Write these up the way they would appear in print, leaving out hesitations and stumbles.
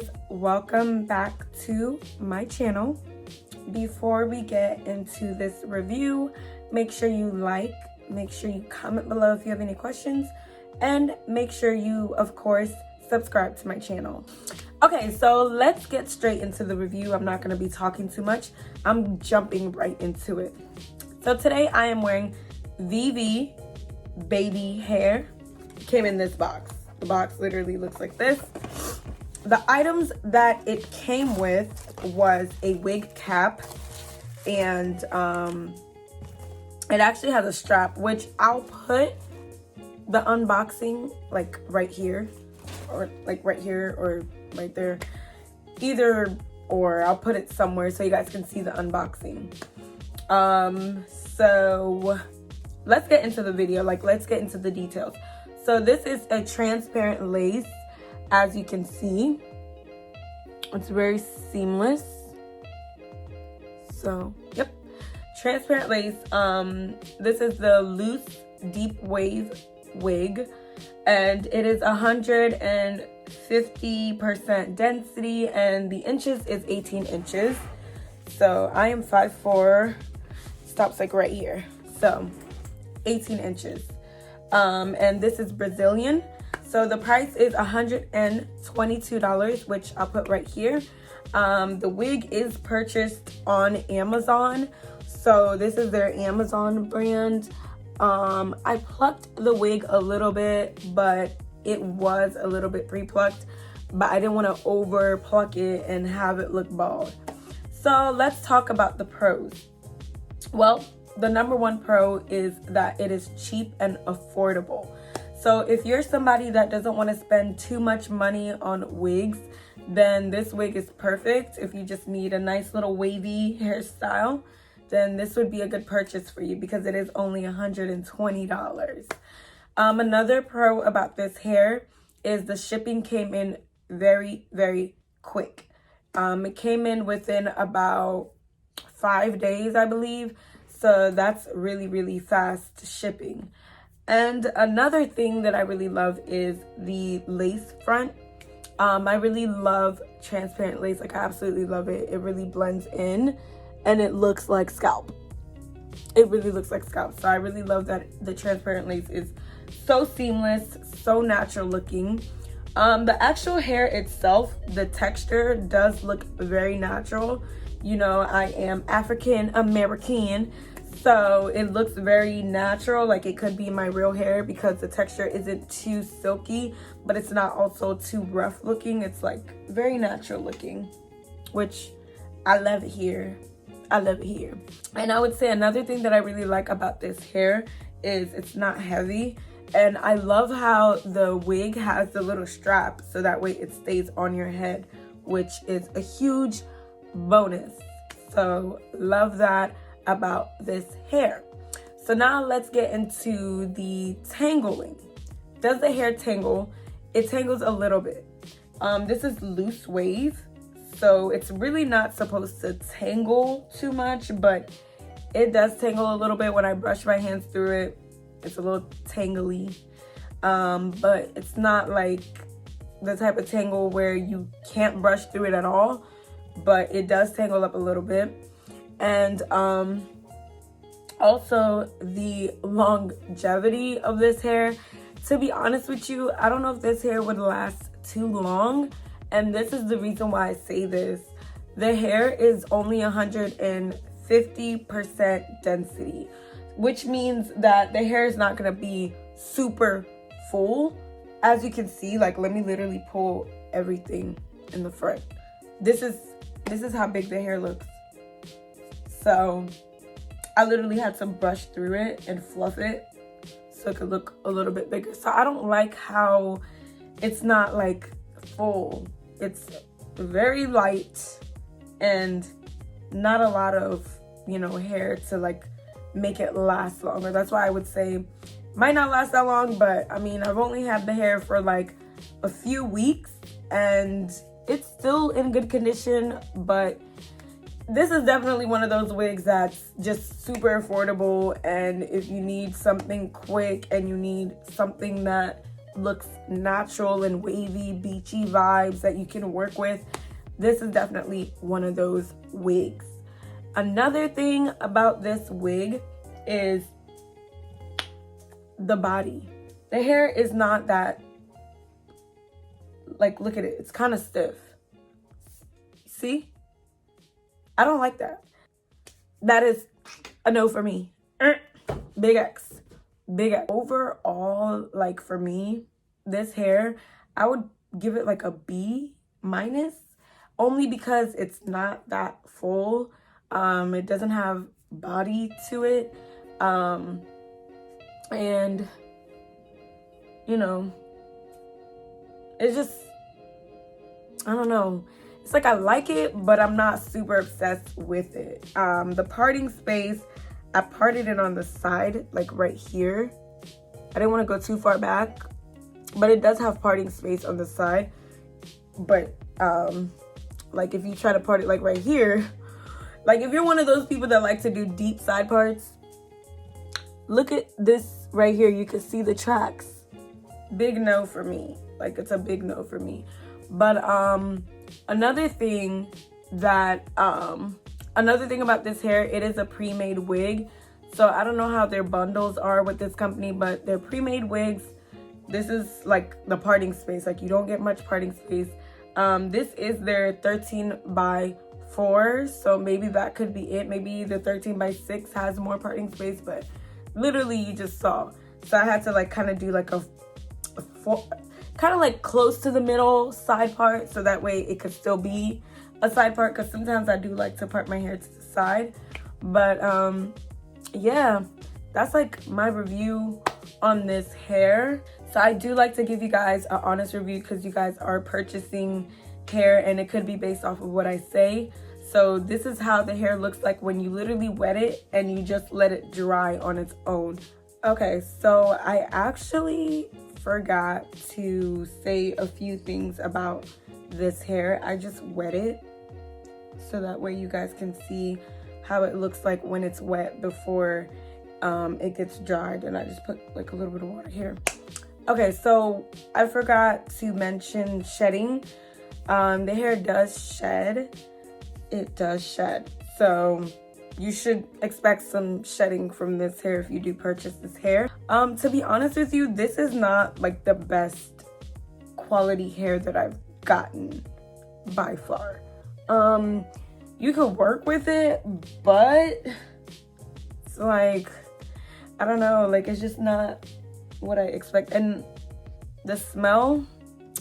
guys, welcome back to my channel. Before we get into this review, make sure you like, make sure you comment below if you have any questions, and make sure you, of course, subscribe to my channel. Okay, so let's get straight into the review. I'm not going to be talking too much. I'm jumping right into it. So today I am wearing ViviBabi hair. It came in this box. The box literally looks like this. The items that it came with was a wig cap, and it actually has a strap, which I'll put the unboxing like right here, or like right here, or right there, either or. I'll put it somewhere so you guys can see the unboxing. So let's get into the video, let's get into the details. So this is a transparent lace. As you can see, it's very seamless. So, yep, transparent lace. This is the loose deep wave wig, and it is 150% density, and the inches is 18 inches. So I am 5'4", stops like right here. So 18 inches. And this is Brazilian. So the price is $122, which I'll put right here. The wig is purchased on Amazon. So this is their Amazon brand. I plucked the wig a little bit, but it was a little bit pre-plucked. But I didn't want to over pluck it and have it look bald. So let's talk about the pros. Well, the number one pro is that it is cheap and affordable. So if you're somebody that doesn't want to spend too much money on wigs, then this wig is perfect. If you just need a nice little wavy hairstyle, then this would be a good purchase for you because it is only $120. Another pro about this hair is the shipping came in very, very quick. It came in within about 5 days, I believe. So that's really, really fast shipping. And another thing that I really love is the lace front. I really love transparent lace. I absolutely love it. It really blends in and it looks like scalp. It really looks like scalp. So I really love that the transparent lace is so seamless, so natural looking. The actual hair itself, the texture does look very natural. You know, I am African American. So it looks very natural, like it could be my real hair because the texture isn't too silky, but it's not also too rough looking. It's like very natural looking, which I love it here. I love it here. And I would say another thing that I really like about this hair is it's not heavy. And I love how the wig has the little strap so that way it stays on your head, which is a huge bonus. So love that about this hair. So now let's get into the tangling. Does the hair tangle? It tangles a little bit. This is loose wave, so it's really not supposed to tangle too much, but it does tangle a little bit when I brush my hands through it. It's a little tangly, but it's not like the type of tangle where you can't brush through it at all, but it does tangle up a little bit. And also the longevity of this hair. To be honest with you, I don't know if this hair would last too long. And this is the reason why I say this. The hair is only 150% density, which means that the hair is not going to be super full. As you can see, like, let me literally pull everything in the front. This is how big the hair looks. So I literally had to brush through it and fluff it so it could look a little bit bigger. So I don't like how it's not like full. It's very light and not a lot of, you know, hair to like make it last longer. That's why I would say might not last that long, but I mean, I've only had the hair for like a few weeks and it's still in good condition, but this is definitely one of those wigs that's just super affordable, and if you need something quick and you need something that looks natural and wavy, beachy vibes that you can work with, this is definitely one of those wigs. Another thing about this wig is the body. The hair is not that, like, look at it. It's kind of stiff. See? I don't like that. That is a no for me. Big X. Big X. Overall, like, for me, this hair, I would give it like a B minus, only because it's not that full. It doesn't have body to it. And, you know, it's just, I don't know. It's like I like it, but I'm not super obsessed with it. The parting space, I parted it on the side, like right here. I didn't want to go too far back, but it does have parting space on the side. But like if you try to part it like right here, like if you're one of those people that like to do deep side parts, look at this right here. You can see the tracks. Big no for me. Like, it's a big no for me. But another thing about this hair, it is a pre-made wig. So I don't know how their bundles are with this company, but they're pre-made wigs. This is like the parting space. Like, you don't get much parting space. This is their 13x4, so maybe that could be it. Maybe the 13x6 has more parting space, but literally you just saw. So I had to like kind of do like a kind of like close to the middle side part, so that way it could still be a side part, because sometimes I do like to part my hair to the side. But yeah, that's like my review on this hair. So I do like to give you guys an honest review, because you guys are purchasing hair and it could be based off of what I say. So this is how the hair looks like when you literally wet it and you just let it dry on its own. Okay, so I actually forgot to say a few things about this hair. I just wet it so that way you guys can see how it looks like when it's wet before it gets dried. And I just put like a little bit of water here. Okay, so I forgot to mention shedding. The hair does shed. It does shed. So you should expect some shedding from this hair if you do purchase this hair. To be honest with you, this is not like the best quality hair that I've gotten by far. You could work with it, but it's like, I don't know, like it's just not what I expect. And the smell,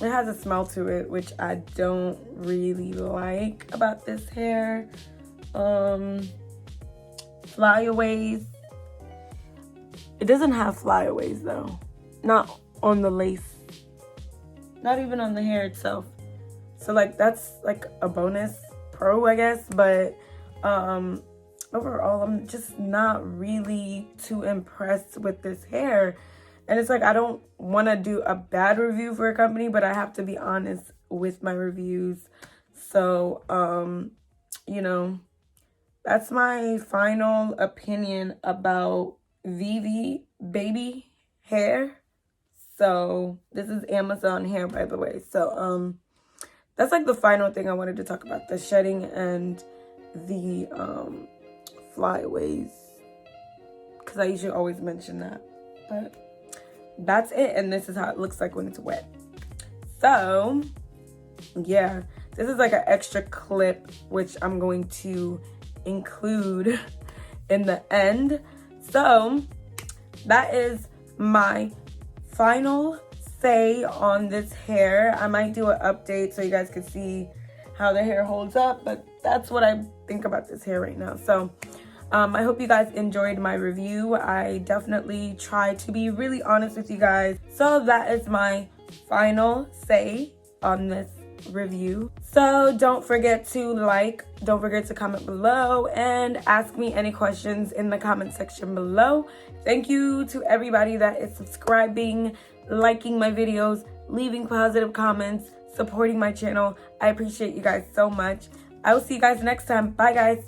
it has a smell to it, which I don't really like about this hair. Flyaways. It doesn't have flyaways though. Not on the lace. Not even on the hair itself. So like that's like a bonus pro, I guess. But overall, I'm just not really too impressed with this hair. And it's like, I don't want to do a bad review for a company, but I have to be honest with my reviews. So, you know, that's my final opinion about ViviBabi hair. So this is Amazon hair, by the way. So that's like the final thing I wanted to talk about, the shedding and the flyaways, because I usually always mention that. But that's it, and this is how it looks like when it's wet. So yeah, this is like an extra clip which I'm going to include in the end. So that is my final say on this hair. I might do an update so you guys can see how the hair holds up, but that's what I think about this hair right now. So I hope you guys enjoyed my review. I definitely tried to be really honest with you guys. So that is my final say on this review. So don't forget to like, don't forget to comment below and ask me any questions in the comment section below. Thank you to everybody that is subscribing, liking my videos, leaving positive comments, supporting my channel. I appreciate you guys so much. I will see you guys next time. Bye guys.